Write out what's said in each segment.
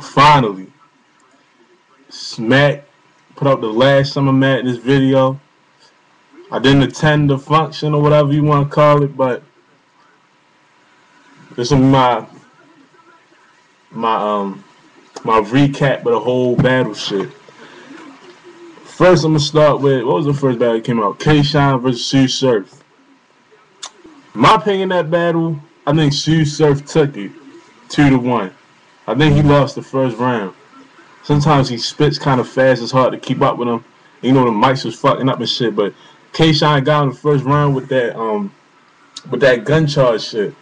finally, Smack put out the last Summer Madness video. I didn't attend the function or whatever you want to call it, but this is my my recap of the whole battle shit. First, I'm gonna start with what was the first battle that came out? K-Shine versus Sue Surf. In my opinion, that battle, I think Sue Surf took it 2-1. I think he lost the first round. Sometimes he spits kind of fast. It's hard to keep up with him. You know the mics was fucking up and shit. But K-Shine got in the first round with that gun charge shit.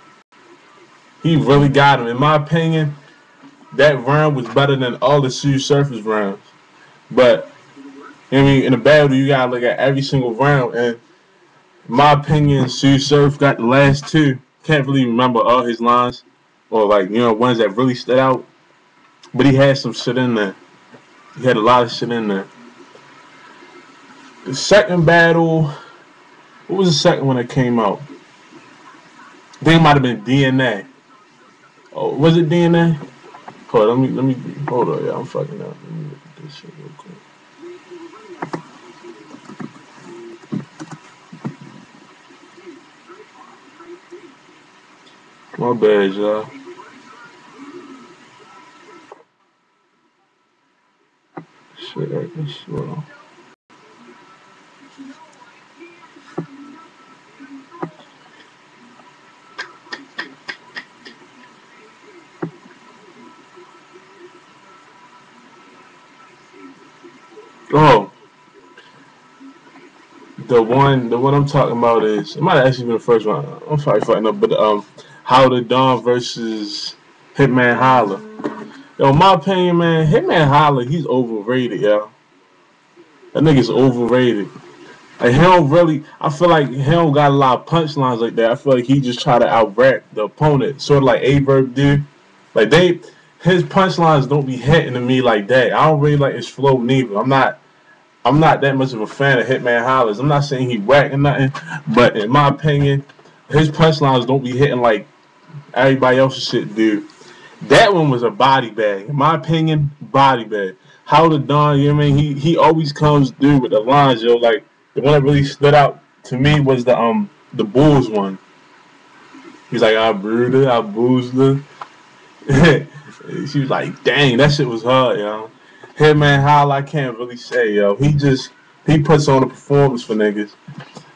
He really got him. In my opinion, that round was better than all the Sue Surface rounds. But I mean, in a battle, you gotta look at every single round. And in my opinion, Sue Surf got the last two. Can't really remember all his lines or like ones that really stood out. But he had some shit in there. He had a lot of shit in there. The second battle, what was the second one that came out? I think it might have been DNA. Oh, was it DNA? Hold on, let me hold on, yeah, I'm fucking up. Let me look at this shit real quick. My bad, y'all. Shit, I can slow. Oh, the one I'm talking about is it might have actually been the first one. I'm probably fucking up, but How the Dawn versus Hitman Holla. Yo, in my opinion, man, Hitman Holla, he's overrated, yo. That nigga's overrated. Like he don't really. I feel like he don't got a lot of punchlines like that. I feel like he just try to out rap the opponent, sort of like Averb did. Like his punchlines don't be hitting to me like that. I don't really like his flow neither. I'm not that much of a fan of Hitman Hollers. I'm not saying he whack or nothing, but in my opinion, his punchlines don't be hitting like everybody else's shit do. That one was a body bag. In my opinion, body bag. How the Dawn, you know what I mean? He always comes through with the lines, yo. Like the one that really stood out to me was the Bulls one. He's like, I brewed it, I boozed it. She was like, dang, that shit was hard, yo. Hitman Holla, I can't really say, yo. He puts on a performance for niggas.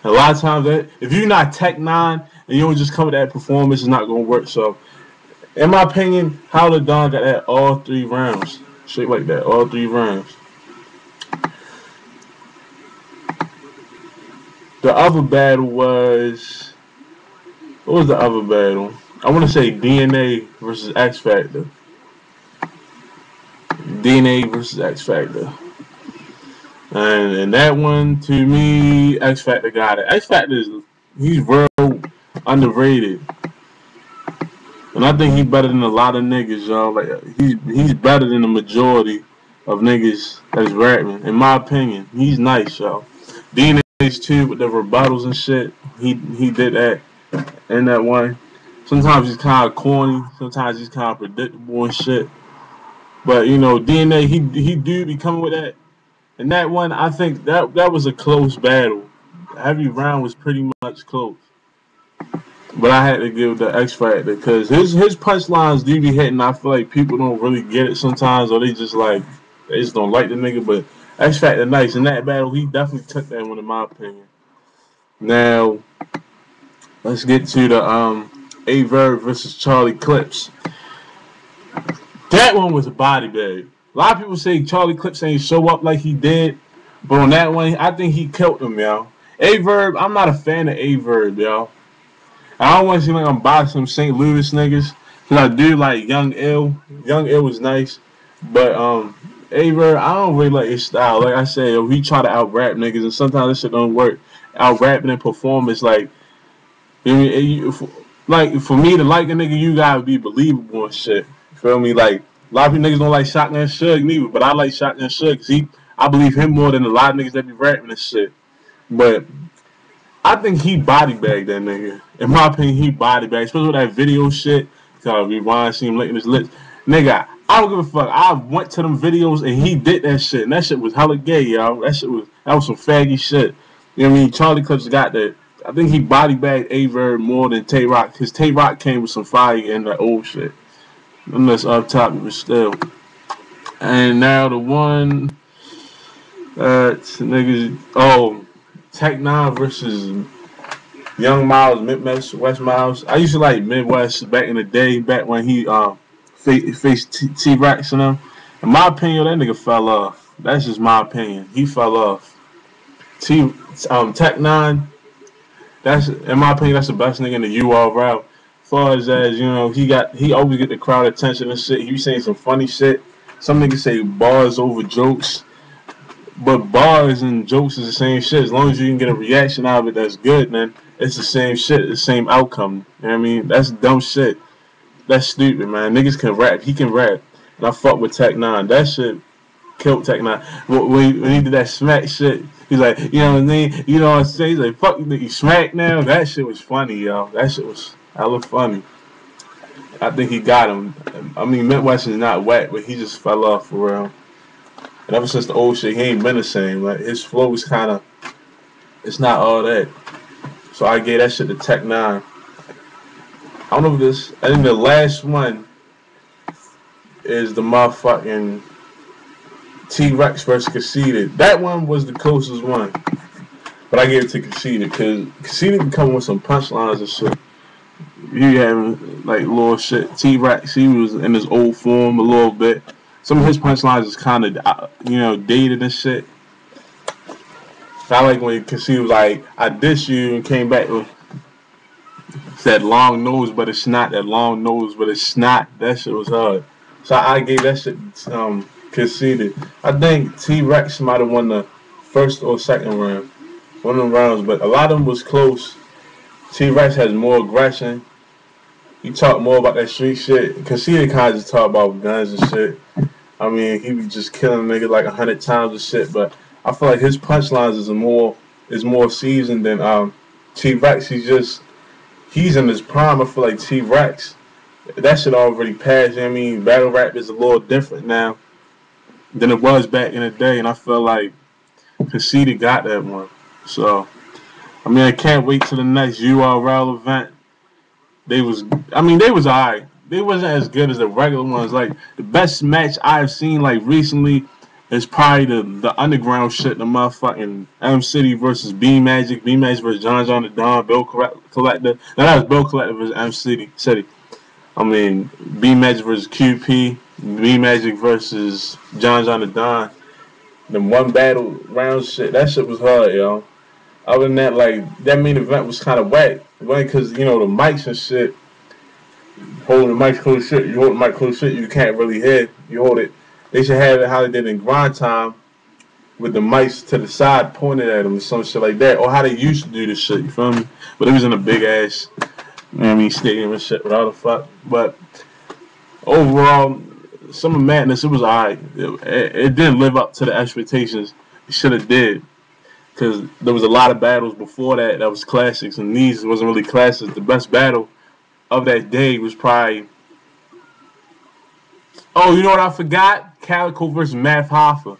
And a lot of times, if you're not Tech 9 and you don't just come with that performance, it's not gonna work. So, in my opinion, How the Dawn got that all 3 rounds, straight like that, all 3 rounds. The other battle was what was the other battle? I want to say DNA versus X Factor. DNA versus X Factor. And that one, to me, X Factor got it. X Factor he's real underrated. And I think he's better than a lot of niggas, y'all. Like he's better than the majority of niggas that's rapping. In my opinion, he's nice, y'all. DNA's too with the rebuttals and shit. He did that in that one. Sometimes he's kind of corny. Sometimes he's kind of predictable and shit. But DNA, he do be coming with that. And that one, I think that was a close battle. Every round was pretty much close. But I had to give the X Factor because his punchlines do be hitting. I feel like people don't really get it sometimes, or they just don't like the nigga. But X Factor nice. In that battle, he definitely took that one in my opinion. Now let's get to the Averb versus Charlie Clips. That one was a body bag. A lot of people say Charlie Clips ain't show up like he did, but on that one, I think he killed him, yo. Averb, I'm not a fan of Averb, yo. I don't want to seem like I'm boxing some St. Louis niggas, because I do like Young Ill. Young Ill was nice, but Averb, I don't really like his style. Like I said, yo, he try to out-rap niggas, and sometimes this shit don't work. Out-rapping and performance, like, for me to like a nigga, you gotta be believable and shit. You feel me? Like, a lot of you niggas don't like Shotgun Suge neither, but I like Shotgun Suge because I believe him more than a lot of niggas that be rapping and shit. But I think he body bagged that nigga. In my opinion, he body bagged, especially with that video shit. rewind, see him licking his lips. Nigga, I don't give a fuck. I went to them videos and he did that shit, and that shit was hella gay, yo. That was some faggy shit. You know what I mean? Charlie Clips got that. I think he body bagged Averb more than Tay Rock. His Tay Rock came with some fire in that old shit. Unless up top, but still. And now the one, niggas. Oh, Tech Nine versus Young Miles, Midwest, West Miles. I used to like Midwest back in the day, back when he faced T-Rex and them. In my opinion, that nigga fell off. That's just my opinion. He fell off. Tech Nine. That's, in my opinion, that's the best nigga in the URL. As far as you know, he always get the crowd attention and shit. He be saying some funny shit. Some niggas say bars over jokes, but bars and jokes is the same shit. As long as you can get a reaction out of it, that's good, man. It's the same shit, the same outcome. You know what I mean? That's dumb shit. That's stupid, man. Niggas can rap. He can rap. And I fuck with Tech Nine. That shit killed Tech Nine. When he did that smack shit, he's like, you know what I mean? You know what I'm saying? He's like, fuck you, think you smack now? That shit was funny, yo. That shit was hella funny. I think he got him. I mean, Midwest is not whack, but he just fell off for real. And ever since the old shit, he ain't been the same. Like, his flow is kind of, it's not all that. So I gave that shit to Tech Nine. I don't know if this, I think the last one is the motherfucking T-Rex versus Conceited. That one was the closest one. But I gave it to Conceited because Conceited can come with some punchlines and shit. He having like little shit. T-Rex, he was in his old form a little bit. Some of his punchlines is kind of, you know, dated and shit. I like when Conceited was like, I diss you, and came back with that long nose, but it's not that long nose, but it's not. That shit was hard. So I gave that shit Conceited. I think T-Rex might have won the first or second round. One of them rounds, but a lot of them was close. T-Rex has more aggression. He talk more about that street shit. Conceited kind of just talk about guns and shit. I mean, he was just killing niggas like 100 times and shit. But I feel like his punchlines is more seasoned than T-Rex. He's in his prime. I feel like T-Rex, that shit already passed. You know what I mean? Battle rap is a little different now than it was back in the day, and I feel like Conceited got that one. So, I mean, I can't wait till the next URL event. They was alright. They wasn't as good as the regular ones. Like, the best match I've seen, like, recently is probably the underground shit, the motherfucking M City versus B Magic versus John the Don, Bill Collector. Now, that was Bill Collector versus M City. I mean, B Magic versus QP, B Magic versus John the Don. The one battle round shit, that shit was hard, yo. Other than that, like, that main event was kind of whack. Because, you know, the mics and shit, holding the mic close shit, you hold the mic close shit, you can't really hear. You hold it. They should have it how they did in grind time with the mics to the side pointed at them or some shit like that. Or how they used to do this shit, you feel me? But it was in a big ass, you know what I mean, stadium and shit without a fuck. But overall, some of Maddness, it was alright. It didn't live up to the expectations it should have did. Because there was a lot of battles before that was classics, and these wasn't really classics. The best battle of that day was probably, oh, you know what I forgot? Calico versus Math Hoffa.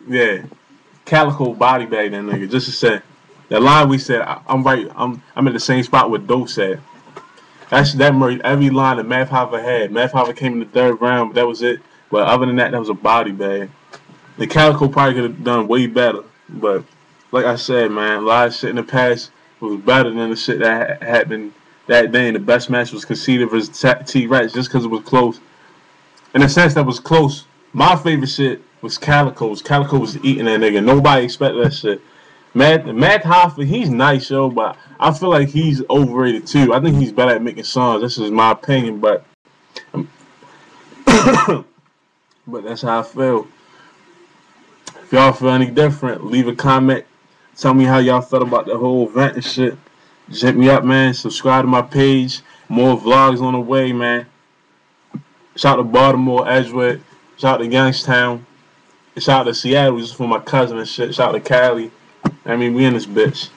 Yeah, Calico body bag that nigga. Just to say, that line we said, I'm right. I'm at the same spot where Doe said. That murdered every line that Math Hoffa had. Math Hoffa came in the third round, but that was it. But other than that, that was a body bag. The Calico probably could have done way better. But like I said, man, a lot of shit in the past was better than the shit that happened that day. And the best match was Conceited versus T-Rex just because it was close. In a sense, that was close. My favorite shit was Calico's. Calico was eating that nigga. Nobody expected that shit. Matt Hoffa, he's nice, yo, but I feel like he's overrated too. I think he's better at making songs. This is my opinion, but but that's how I feel. If y'all feel any different, leave a comment. Tell me how y'all felt about the whole event and shit. Just hit me up, man. Subscribe to my page. More vlogs on the way, man. Shout out to Baltimore, Edgewood. Shout out to Youngstown. Shout out to Seattle, just for my cousin and shit. Shout out to Cali. I mean, we in this bitch.